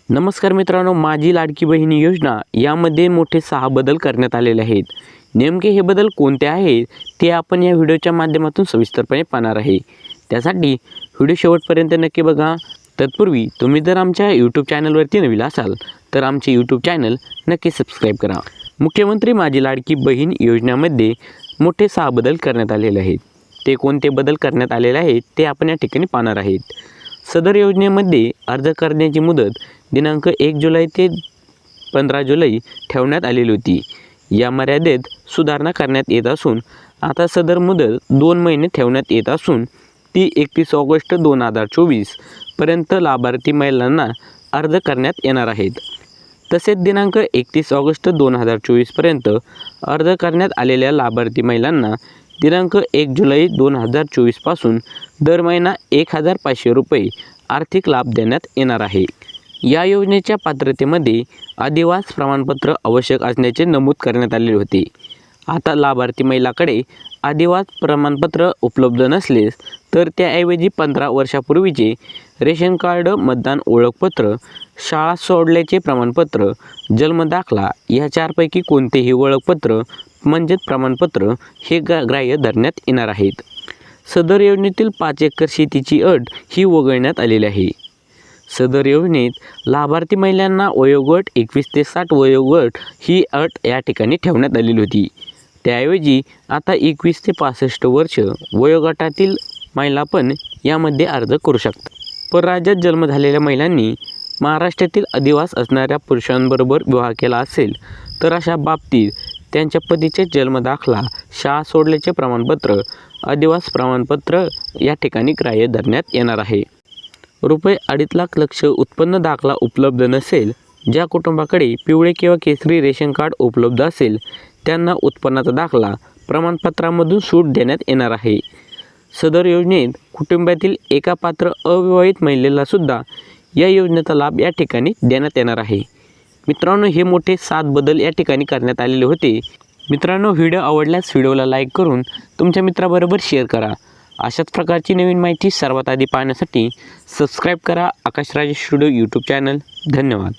नमस्कार मित्रांनो, माझी लाडकी बहीण योजना यामध्ये मोठे 6 बदल करण्यात आलेले आहेत। नेमके हे बदल कोणते आहेत ते आपण या व्हिडिओच्या माध्यमातून सविस्तरपणे पाहणार आहे। त्यासाठी व्हिडिओ शेवटपर्यंत नक्की बघा। तत्पूर्वी तुम्ही जर आमच्या YouTube चॅनलवरती नवीन असाल तर आमचे YouTube चॅनल नक्की सबस्क्राइब करा। मुख्यमंत्री माझी लाडकी बहीण योजनेमध्ये मोठे 6 बदल करण्यात आलेले आहेत। ते कोणते बदल करण्यात आलेले आहेत ते आपण या ठिकाणी पाहणार आहोत। सदर योजनेमध्ये अर्ज करण्याची मुदत दिनांक 1 जुलै ते 15 जुलै ठेवण्यात आलेली होती। या मर्यादेत सुधारणा करण्यात येत असून आता सदर मुदत 2 महिने ठेवण्यात येत असून ती 31 ऑगस्ट 2024 पर्यंत लाभार्थी महिलांना अर्ज करण्यात येणार आहेत। तसेच दिनांक 31 ऑगस्ट 2024 पर्यंत अर्ज करण्यात आलेल्या लाभार्थी महिलांना दिनांक 1 जुलै 2024 पासून दर महिना 1500 रुपये आर्थिक लाभ देण्यात येणार आहे। या योजनेच्या पात्रतेमध्ये अधिवास प्रमाणपत्र आवश्यक असण्याचे नमूद करण्यात आलेले होते। आता लाभार्थी महिलाकडे अधिवास प्रमाणपत्र उपलब्ध नसलेस तर त्याऐवजी 15 वर्षापूर्वीचे रेशन कार्ड, मतदान ओळखपत्र, शाळा सोडल्याचे प्रमाणपत्र, जन्मदाखला या 4पैकी कोणतेही ओळखपत्र म्हणजेच प्रमाणपत्र हे ग्राह्य धरण्यात येणार आहेत। सदर योजनेतील 5 एकर शेतीची अट ही वगळण्यात आलेली आहे। सदर योजनेत लाभार्थी महिलांना वयोगट 21 ते 60 वयोगट ही अट या ठिकाणी ठेवण्यात आलेली होती। त्याऐवजी आता 21 ते 65 वर्ष वयोगटातील महिला पण यामध्ये अर्ज करू शकतात। परराज्यात जन्म झालेल्या महिलांनी महाराष्ट्रातील अधिवास असणाऱ्या पुरुषांबरोबर विवाह केला असेल तर अशा बाबतीत त्यांच्या पतीचे जन्मदाखला, शाळा सोडल्याचे प्रमाणपत्र, अधिवास प्रमाणपत्र या ठिकाणी ग्राह्य धरण्यात येणार आहे। रुपये 2.5 लाख उत्पन्न दाखला उपलब्ध नसेल, ज्या कुटुंबाकडे पिवळे किंवा केसरी रेशन कार्ड उपलब्ध असेल त्यांना उत्पन्नाचा दाखला प्रमाणपत्रामधून सूट देण्यात येणार आहे। सदर योजनेत कुटुंबातील एका पात्र अविवाहित महिलेला सुद्धा या योजनेचा लाभ या ठिकाणी देण्यात येणार आहे। मित्रांनो, हे मोठे 7 बदल या ठिकाणी करण्यात आलेले होते। मित्रांनो, व्हिडिओ आवडल्यास व्हिडिओला लाईक करून तुमच्या मित्राबरोबर शेअर करा। अशाच प्रकारची नवीन माहिती सर्वात आधी पाहण्यासाठी सबस्क्राईब करा Akash Raj studio YouTube channel. धन्यवाद।